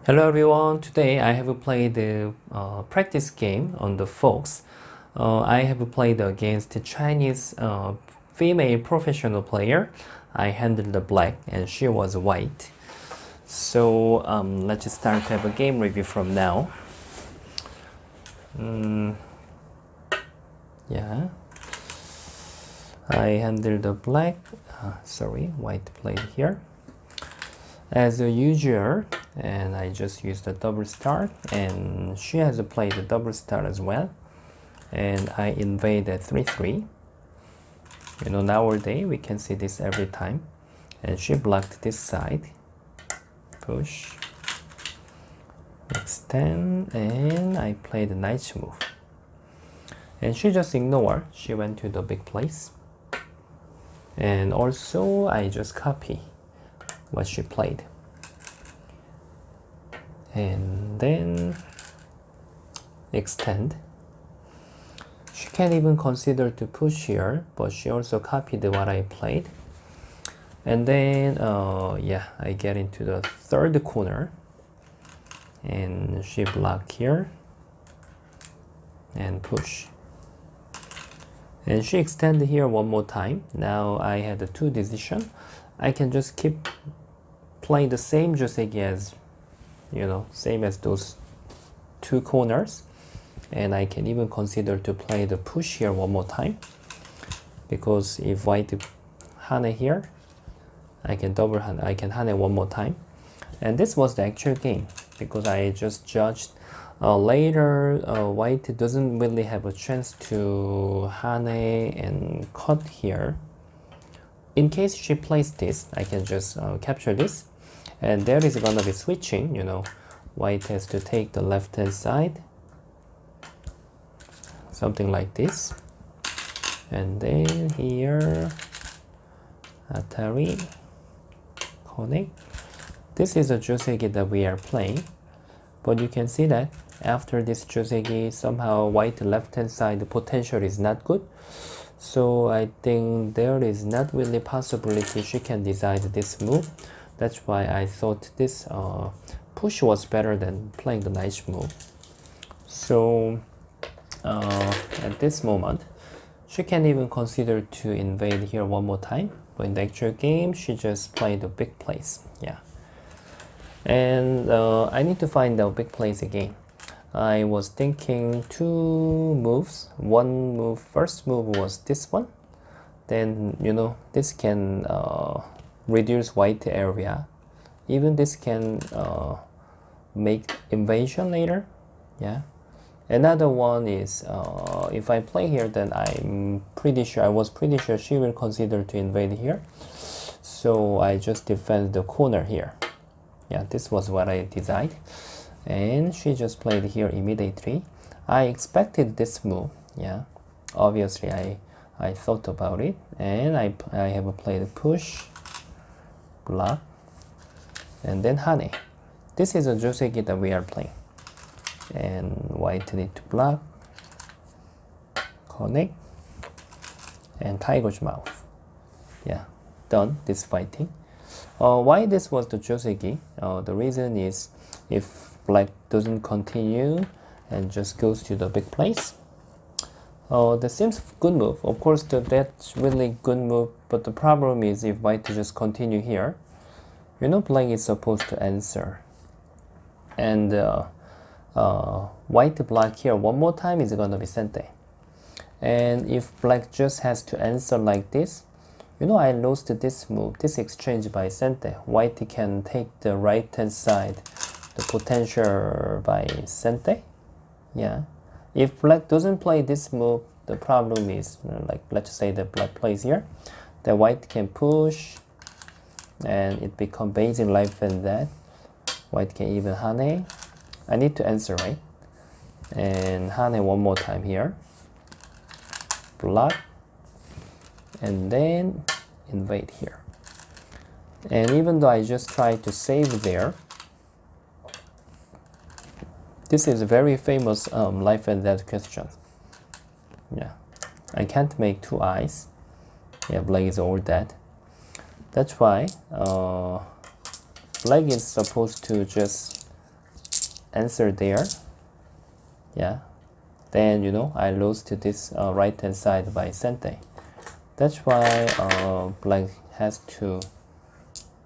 Hello everyone, today I have played the practice game on the folks. I have played against a Chinese female professional player. I handled the black and she was white. So let's start to have a game review from now. Yeah, I handled the black, white played here. As usual, and I just used the double start, and she has played the double start as well, and I invade at 3-3. You know, nowadays we can see this every time, and she blocked this side, push, extend, and I played the knight move, and she just ignored. She went to the big place, and also I just copy what she played, and then extend. She can't even consider to push here, but she also copied what I played, and then I get into the third corner, and she block here and push, and she extend here one more time. Now I had the two decision. I can just keep playing the same joseki as, you know, same as those two corners, and I can even consider to play the push here one more time, because if white hane here, I can double hane, I can hane one more time. And this was the actual game, because I just judged later white doesn't really have a chance to hane and cut here. In case she plays this, I can just capture this, and there is gonna be switching, you know. White has to take the left hand side, something like this, and then here Atari connect. This is a joseki that we are playing, but you can see that after this joseki, somehow white left hand side, the potential is not good. So I think there is not really possibility she can decide this move. That's why I thought this push was better than playing the knight move. So at this moment, she can't even consider to invade here one more time. But in the actual game, she just played a big place. Yeah, and I need to find the big place again. I was thinking two moves. One move, first move was this one. Then, you know, this can reduce white area. Even this can make invasion later. Yeah. Another one is if I play here, then I was pretty sure she will consider to invade here. So I just defend the corner here. Yeah, this was what I decided. And she just played here immediately. I expected this move. Yeah, obviously I thought about it, and I have played push, block, and then hane. This is a joseki that we are playing, and white need to block, connect, and tiger's mouth. Yeah, done this fighting. Why this was the joseki? The reason is if black doesn't continue and just goes to the big place, that seems good move. Of course, that's really good move, but the problem is if white just continue here, you know, black is supposed to answer, and white block here one more time is gonna be sente. And if black just has to answer like this, you know, I lost this move, this exchange by sente. White can take the right hand side, the potential by sente. Yeah, if black doesn't play this move, the problem is, you know, like let's say that black plays here, the white can push, and it become basic life, and that white can even hane. I need to answer, right? And hane one more time here, block, and then invade here. And even though I just tried to save there, this is a very famous life and death question. Yeah, I can't make two eyes. Yeah, black is all dead. That's why black is supposed to just answer there, yeah, then you know I lose to this right hand side by Sente. That's why black has to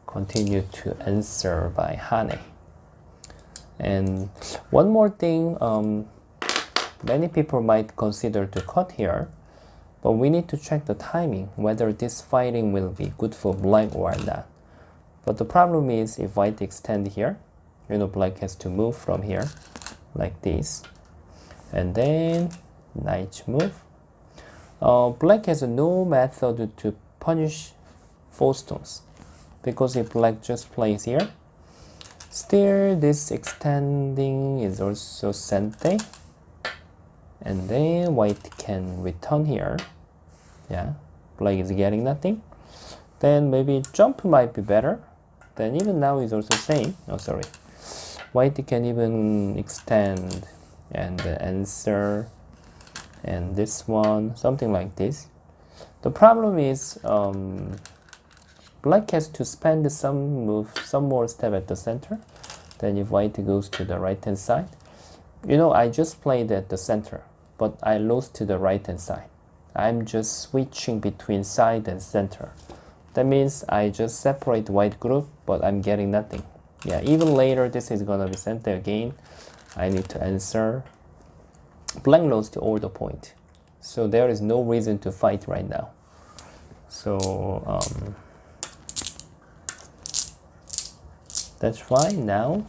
continue to answer by Hane. And one more thing, many people might consider to cut here, but we need to check the timing, whether this fighting will be good for black or not. But the problem is if white extend here, you know, black has to move from here like this, and then knight move. Black has no method to punish 4 stones, because if black just plays here, still this extending is also Sente, and then white can return here. Yeah, black is getting nothing. Then maybe jump might be better. Then even now is also same. Oh, sorry. White can even extend and answer, and this one, something like this. The problem is black has to spend some more step at the center. Then if white goes to the right hand side, you know, I just played at the center, but I lost to the right hand side. I'm just switching between side and center. That means I just separate white group, but I'm getting nothing. Yeah, even later this is gonna be center again. I need to answer. Black lost all the point, so there is no reason to fight right now. So that's why now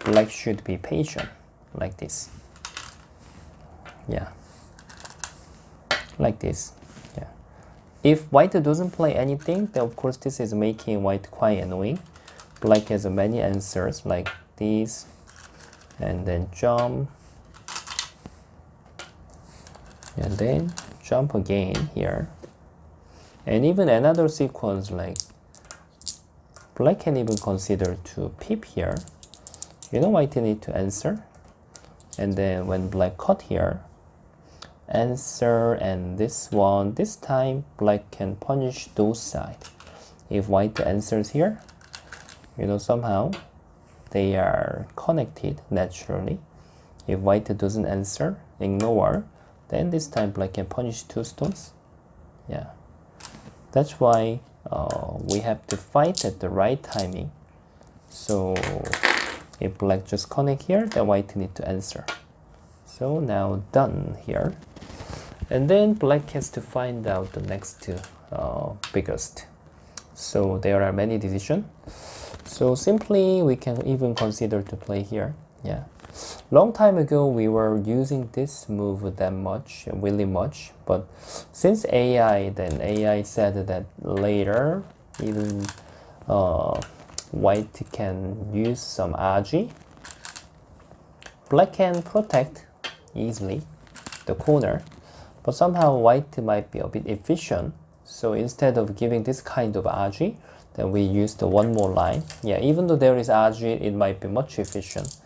black should be patient like this. Yeah, like this. Yeah, if white doesn't play anything, then of course this is making white quite annoying. Black has many answers like this, and then jump, and then jump again here, and even another sequence like black can even consider to peep here. You know, white need to answer, and then when black cut here, answer, and this one, this time black can punish those sides. If white answers here, you know, somehow they are connected naturally. If white doesn't answer, ignore, then this time black can punish 2 stones. Yeah, that's why we have to fight at the right timing. So if black just connect here, then white need to answer. So now done here, and then black has to find out the next biggest. So there are many decisions. So simply we can even consider to play here. Yeah, long time ago we were using this move that much, really much, but since AI, then AI said that later even white can use some RG. Black can protect easily the corner, but somehow white might be a bit efficient. So instead of giving this kind of RG, then we use the one more line. Yeah, even though there is RG, it might be much efficient.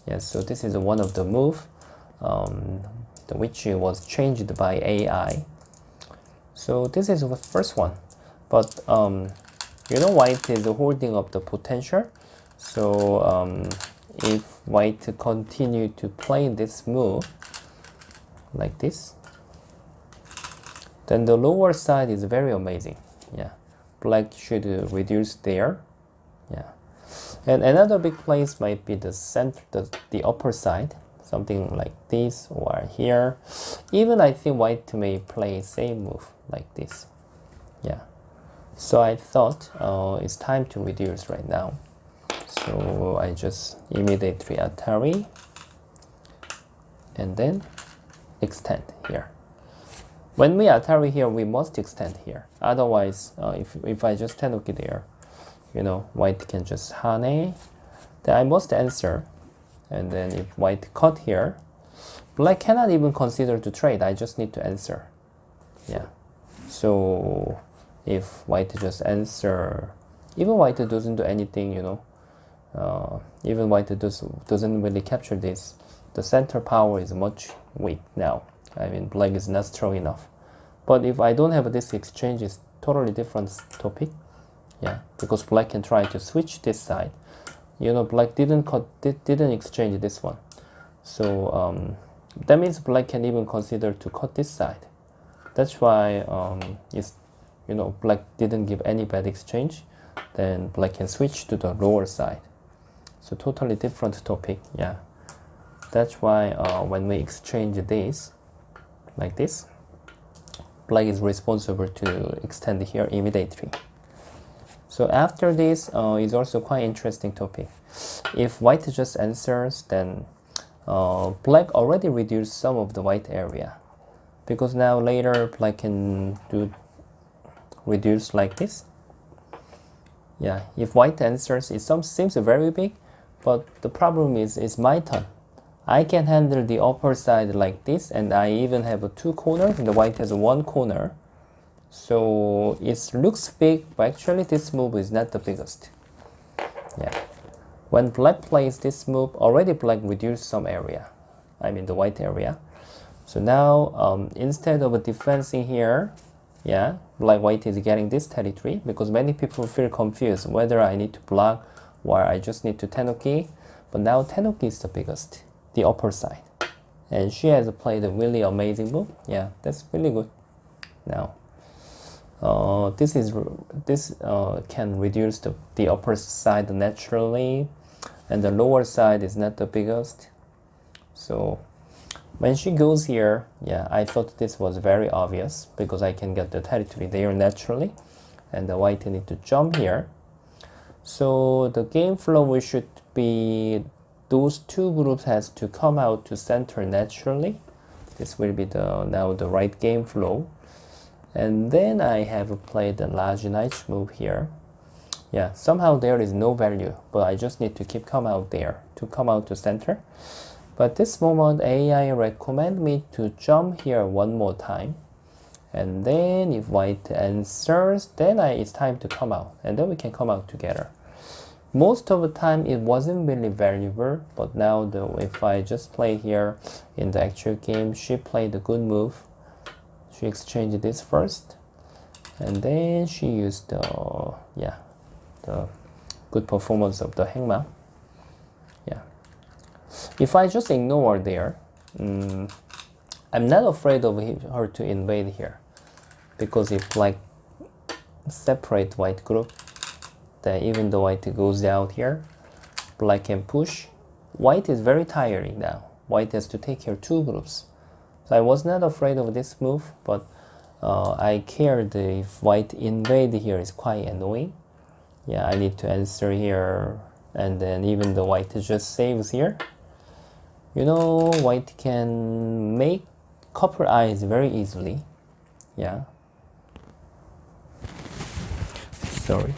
Yeah, so this is one of the move which was changed by AI. So this is the first one, but you know, white is holding up the potential. So if white continue to play this move like this, then the lower side is very amazing. Yeah, black should reduce there. Yeah, and another big place might be the center, the upper side, something like this or here. Even I think white may play same move like this. Yeah, so I thought it's time to reduce right now. So I just immediately Atari and then extend here. When we Atari here, we must extend here. Otherwise, if I just tenuki there, you know, white can just hane. Then I must answer. And then if white cut here, black cannot even consider to trade. I just need to answer. Yeah. So if white just answer, even white doesn't do anything, you know, even white doesn't really capture this. The center power is much weak now. I mean, black is not strong enough. But if I don't have this exchange, it's totally different topic. Yeah, because black can try to switch this side. you know, black didn't exchange this one. So that means black can even consider to cut this side. That's why it's, you know, black didn't give any bad exchange. Then black can switch to the lower side. So totally different topic. Yeah. That's why when we exchange this like this, black is responsible to extend here immediately. So after this is also quite interesting topic. If white just answers, then black already reduced some of the white area, because now later black can do reduce like this. Yeah, if white answers, it seems very big, but the problem is it's my turn. I can handle the upper side like this, and I even have two corners, and the white has one corner. So it looks big, but actually this move is not the biggest. Yeah. When black plays this move, already black reduced some area. I mean the white area. So now instead of defending here, yeah, black white is getting this territory, because many people feel confused whether I need to block or I just need to tenuki. But now tenuki is the biggest, the upper side. And she has played a really amazing move. Yeah, that's really good. Now this can reduce the upper side naturally, and the lower side is not the biggest. So when she goes here, yeah, I thought this was very obvious, because I can get the territory there naturally, and the white need to jump here. So the game flow should be those two groups has to come out to center naturally. This will be now the right game flow. And then I have played the large knight move here. Yeah, somehow there is no value, but I just need to keep come out there to come out to center. But this moment AI recommend me to jump here one more time. And then if white answers, then it's time to come out, and then we can come out together. Most of the time it wasn't really valuable, but now if I just play here in the actual game, she played a good move. She exchanged this first, and then she used the good performance of the hangman. Yeah. If I just ignore there, I'm not afraid of her to invade here, because if black separate white group, then even though white goes out here, black can push. White is very tiring now. White has to take care two groups. So I was not afraid of this move, but I cared if white invade here is quite annoying. Yeah, I need to answer here, and then even the white just saves here. You know, white can make copper eyes very easily. Yeah. Sorry.